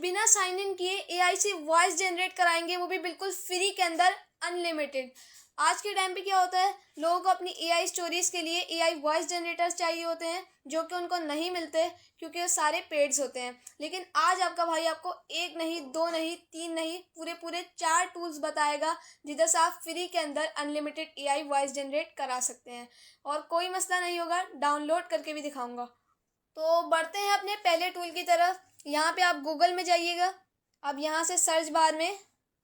बिना sign in किए AI से वॉइस जनरेट कराएंगे, वो भी बिल्कुल फ्री के अंदर, अनलिमिटेड। आज के टाइम पे क्या होता है, लोगों को अपनी एआई स्टोरीज के लिए एआई वॉइस जनरेटर्स चाहिए होते हैं, जो कि उनको नहीं मिलते क्योंकि वो सारे पेड्स होते हैं। लेकिन आज आपका भाई आपको एक नहीं, दो नहीं, तीन नहीं, पूरे पूरे 4 टूल्स बताएगा जिधर से आप फ्री के अंदर अनलिमिटेड एआई वॉइस जनरेट करा सकते हैं। और कोई मसला नहीं होगा, डाउनलोड करके भी दिखाऊंगा। तो बढ़ते हैं अपने पहले टूल की तरफ। यहाँ पे आप गूगल में जाइएगा। अब यहाँ से सर्च बार में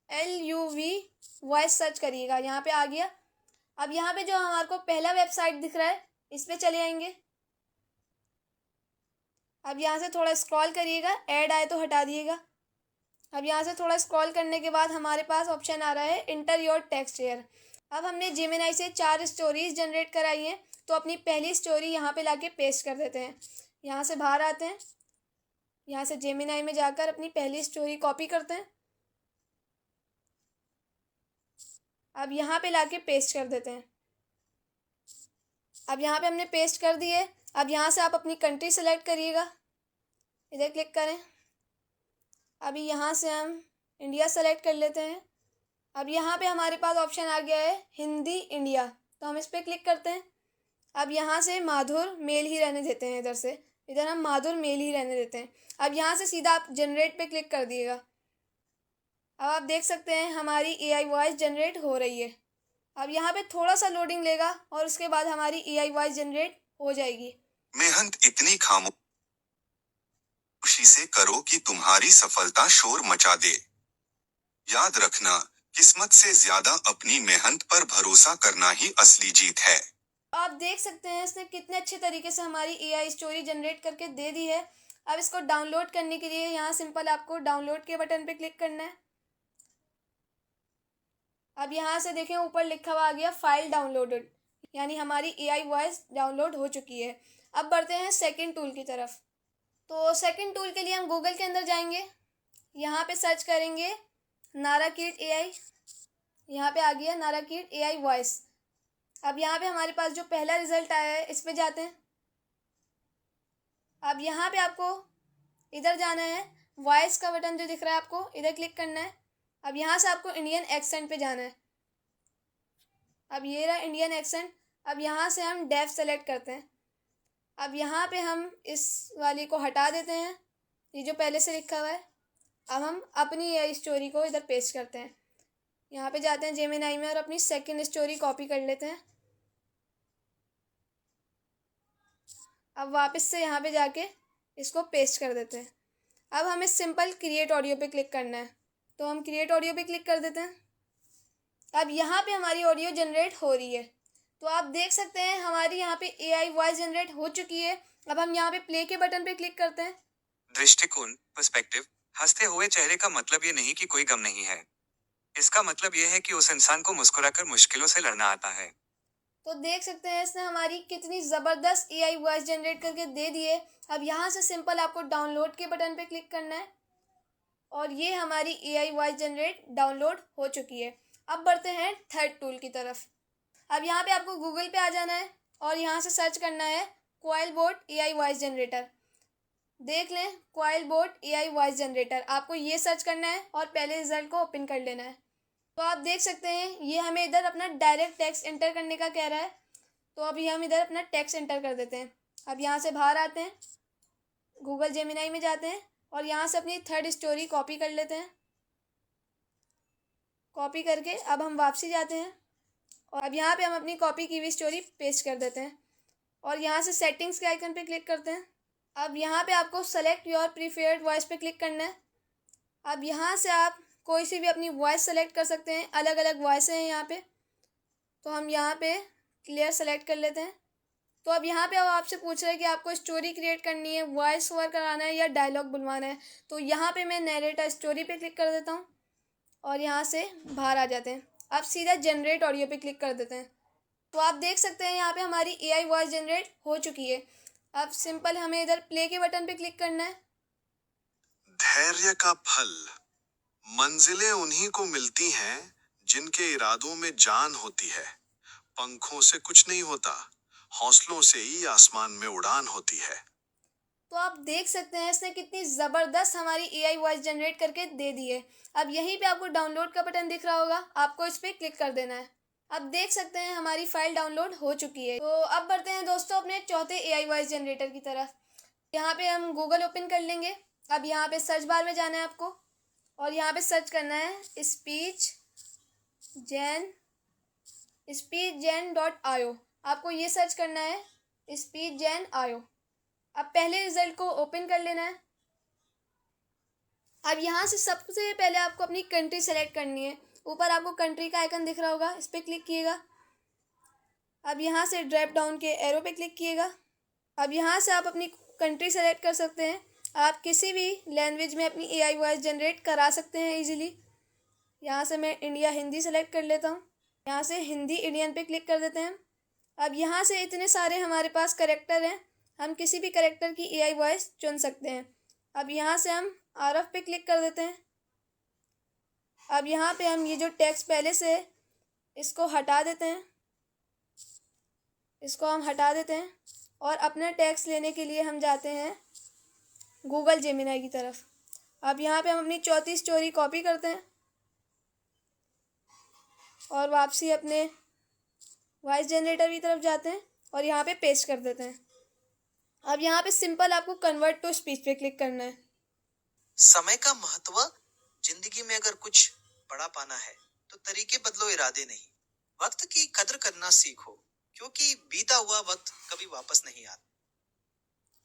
LUV वॉइस सर्च करिएगा। यहाँ पे आ गया। अब यहाँ पे जो हमारे को पहला वेबसाइट दिख रहा है, इस पे चले आएंगे। अब यहाँ से थोड़ा स्क्रॉल करिएगा, ऐड आए तो हटा दिएगा। अब यहाँ से थोड़ा स्क्रॉल करने के बाद हमारे पास ऑप्शन आ रहा है इंटर योर टेक्स्ट हेयर। अब हमने जेमिनाई से 4 स्टोरीज जनरेट कराई हैं, तो अपनी पहली स्टोरी यहाँ पे लाके पेस्ट कर देते हैं। यहाँ से बाहर आते हैं, यहाँ से जेमिनाई में जाकर अपनी पहली स्टोरी कॉपी करते हैं। अब यहाँ पे लाके पेस्ट कर देते हैं। अब यहाँ पे हमने पेस्ट कर दिए। अब यहाँ से आप अपनी कंट्री सेलेक्ट करिएगा, इधर क्लिक करें। अभी यहाँ से हम इंडिया सेलेक्ट कर लेते हैं। अब यहाँ पे हमारे पास ऑप्शन आ गया है हिंदी इंडिया, तो हम इस पर क्लिक करते हैं। अब यहाँ से माधुर मेल ही रहने देते हैं, इधर हम माधुर मेल ही रहने देते हैं। अब यहाँ से सीधा आप जनरेट पे क्लिक कर दिएगा। अब आप देख सकते हैं हमारी एआई वॉइस जनरेट हो रही है। अब यहाँ पे थोड़ा सा लोडिंग लेगा और उसके बाद हमारी एआई वॉइस जनरेट हो जाएगी। मेहनत इतनी खामोशी से करो कि तुम्हारी सफलता शोर मचा दे। याद रखना, किस्मत से ज्यादा अपनी मेहनत पर भरोसा करना ही असली जीत है। आप देख सकते हैं इसने कितने अच्छे तरीके से हमारी एआई स्टोरी जनरेट करके दे दी है। अब इसको डाउनलोड करने के लिए यहाँ सिंपल आपको डाउनलोड के बटन पे क्लिक करना है। अब यहाँ से देखें ऊपर लिखा हुआ आ गया फाइल डाउनलोडेड, यानी हमारी एआई वॉइस डाउनलोड हो चुकी है। अब बढ़ते हैं सेकंड टूल की तरफ। तो सेकंड टूल के लिए हम गूगल के अंदर जाएंगे, यहाँ पे सर्च करेंगे नाराकिड एआई। यहाँ पे आ गया नाराकिड एआई वॉइस। अब यहाँ पे हमारे पास जो पहला रिजल्ट आया है, इस पे जाते हैं। अब यहाँ पे आपको इधर जाना है, वॉइस का बटन जो दिख रहा है आपको, इधर क्लिक करना है। अब यहाँ से आपको इंडियन एक्सेंट पे जाना है। अब ये रहा इंडियन एक्सेंट। अब यहाँ से हम डेफ सेलेक्ट करते हैं। अब यहाँ पे हम इस वाली को हटा देते हैं, ये जो पहले से लिखा हुआ है। अब हम अपनी ये स्टोरी को इधर पेस्ट करते हैं। यहाँ पे जाते हैं जेमिनाई में और अपनी सेकंड स्टोरी कॉपी कर लेते हैं। अब वापस से यहाँ पे जाके इसको पेस्ट कर देते हैं। अब हमें सिंपल क्रिएट ऑडियो पे क्लिक करना है, तो हम क्रिएट ऑडियो पे क्लिक कर देते हैं। अब यहाँ पे हमारी ऑडियो जनरेट हो रही है, तो आप देख सकते हैं हमारी यहाँ पे एआई वॉइस जनरेट हो चुकी है। अब हम यहाँ पे प्ले के बटन पे क्लिक करते हैं। दृष्टिकोण, पर्सपेक्टिव। हंसते हुए चेहरे का मतलब ये नहीं कि कोई गम नहीं है। इसका मतलब ये है कि उस इंसान को मुस्कुराकर मुश्किलों से लड़ना आता है। तो देख सकते हैं इसने हमारी कितनी ज़बरदस्त एआई वॉइस जनरेट करके दे दी है। अब यहाँ से सिंपल आपको डाउनलोड के बटन पे क्लिक करना है और ये हमारी एआई वॉइस जनरेट डाउनलोड हो चुकी है। अब बढ़ते हैं थर्ड टूल की तरफ। अब यहाँ पे आपको गूगल पे आ जाना है और यहाँ से सर्च करना है क्वाइलबोट एआई वॉइस जनरेटर। देख लें, क्वाइलबोट एआई वॉइस जनरेटर, आपको ये सर्च करना है और पहले रिजल्ट को ओपन कर लेना है। तो आप देख सकते हैं ये हमें इधर अपना डायरेक्ट टेक्स्ट एंटर करने का कह रहा है, तो अभी हम इधर अपना टेक्स्ट एंटर कर देते हैं। अब यहाँ से बाहर आते हैं, गूगल जेमिनाई में जाते हैं और यहाँ से अपनी थर्ड स्टोरी कॉपी कर लेते हैं। कॉपी करके अब हम वापसी जाते हैं और अब यहाँ पे हम अपनी कॉपी की हुई स्टोरी पेस्ट कर देते हैं और यहाँ से सेटिंग्स के आइकन पे क्लिक करते हैं। अब यहाँ पे आपको सेलेक्ट योर प्रीफर्ड वॉइस पे क्लिक करना है। अब यहाँ से आप कोई सी भी अपनी वॉइस सेलेक्ट कर सकते हैं, अलग अलग वॉइस हैं यहाँ पे। तो हम यहाँ पे क्लियर सेलेक्ट कर लेते हैं। तो अब यहाँ पे अब आपसे पूछ रहे हैं कि आपको स्टोरी क्रिएट करनी है, वॉइस ओवर कराना है या डायलॉग बुलवाना है। तो यहाँ पे मैं नरेटर स्टोरी पे क्लिक कर देता हूँ और यहाँ से बाहर आ जाते हैं। अब सीधा जनरेट ऑडियो पे क्लिक कर देते हैं। तो आप देख सकते हैं यहाँ पे हमारी एआई वॉइस जनरेट हो चुकी है। अब सिंपल हमें इधर प्ले के बटन पे क्लिक करना है। धैर्य का फल, मंजिलें उन्हीं को मिलती हैं जिनके इरादों में जान होती है। पंखों से कुछ नहीं होता, हौसलों से ही आसमान में उड़ान होती है। तो आप देख सकते हैं इसने कितनी ज़बरदस्त हमारी एआई वॉइस जनरेट करके दे दी है। अब यहीं पे आपको डाउनलोड का बटन दिख रहा होगा, आपको इस पर क्लिक कर देना है। अब देख सकते हैं हमारी फाइल डाउनलोड हो चुकी है। तो अब बढ़ते हैं दोस्तों अपने चौथे एआई वॉइस जनरेटर की तरफ। यहाँ पे हम गूगल ओपन कर लेंगे। अब यहाँ पे सर्च बार में जाना है आपको और यहाँ पे सर्च करना है speechgen.io। आपको ये सर्च करना है speechgen.io। अब पहले रिजल्ट को ओपन कर लेना है। अब यहाँ से सबसे पहले आपको अपनी कंट्री सेलेक्ट करनी है। ऊपर आपको कंट्री का आइकन दिख रहा होगा, इस पर क्लिक कीजिएगा। अब यहाँ से ड्रॉप डाउन के एरो पे क्लिक कीजिएगा। अब यहाँ से आप अपनी कंट्री सेलेक्ट कर सकते हैं। आप किसी भी लैंग्वेज में अपनी एआई वॉइस जनरेट करा सकते हैं इजीली। यहाँ से मैं इंडिया हिंदी सेलेक्ट कर लेता हूँ। यहाँ से हिंदी इंडियन पे क्लिक कर देते हैं। अब यहाँ से इतने सारे हमारे पास कैरेक्टर हैं, हम किसी भी कैरेक्टर की एआई वॉइस चुन सकते हैं। अब यहाँ से हम आरएफ पे क्लिक कर देते हैं। अब यहाँ पे हम ये जो टेक्स्ट पहले से इसको हटा देते हैं, इसको हम हटा देते हैं और अपना टेक्स्ट लेने के लिए हम जाते हैं गूगल जेमिनाई की तरफ। अब यहाँ पे हम अपनी चौथी स्टोरी कॉपी करते हैं और वापसी अपने वॉइस जनरेटर की तरफ जाते हैं और यहाँ पे पेस्ट कर देते हैं। अब यहाँ पे सिंपल आपको कन्वर्ट टू स्पीच पे क्लिक करना है। समय का महत्व। जिंदगी में अगर कुछ बड़ा पाना है तो तरीके बदलो, इरादे नहीं। वक्त की कदर करना सीखो, क्योंकि बीता हुआ वक्त कभी वापस नहीं आता।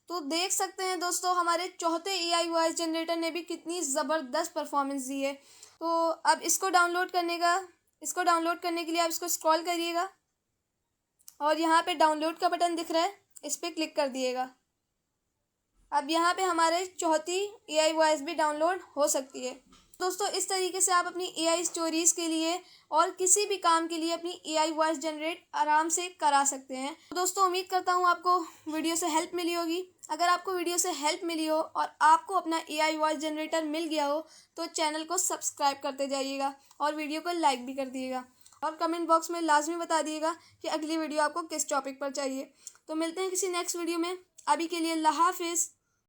तो देख सकते हैं दोस्तों हमारे चौथे एआई वॉइस जनरेटर ने भी कितनी ज़बरदस्त परफॉर्मेंस दी है। तो अब इसको डाउनलोड करने के लिए आप इसको स्क्रॉल करिएगा और यहाँ पे डाउनलोड का बटन दिख रहा है, इस पर क्लिक कर दिएगा। अब यहाँ पे हमारे चौथी एआई वॉइस भी डाउनलोड हो सकती है। दोस्तों इस तरीके से आप अपनी एआई स्टोरीज़ के लिए और किसी भी काम के लिए अपनी एआई वॉइस जनरेट आराम से करा सकते हैं। तो दोस्तों उम्मीद करता हूँ आपको वीडियो से हेल्प मिली होगी। अगर आपको वीडियो से हेल्प मिली हो और आपको अपना एआई वॉइस जनरेटर मिल गया हो तो चैनल को सब्सक्राइब करते जाइएगा और वीडियो को लाइक भी कर दिएगा और कमेंट बॉक्स में लाजमी बता दिएगा कि अगली वीडियो आपको किस टॉपिक पर चाहिए। तो मिलते हैं किसी नेक्स्ट वीडियो में। अभी के लिए अल्लाह हाफिज़।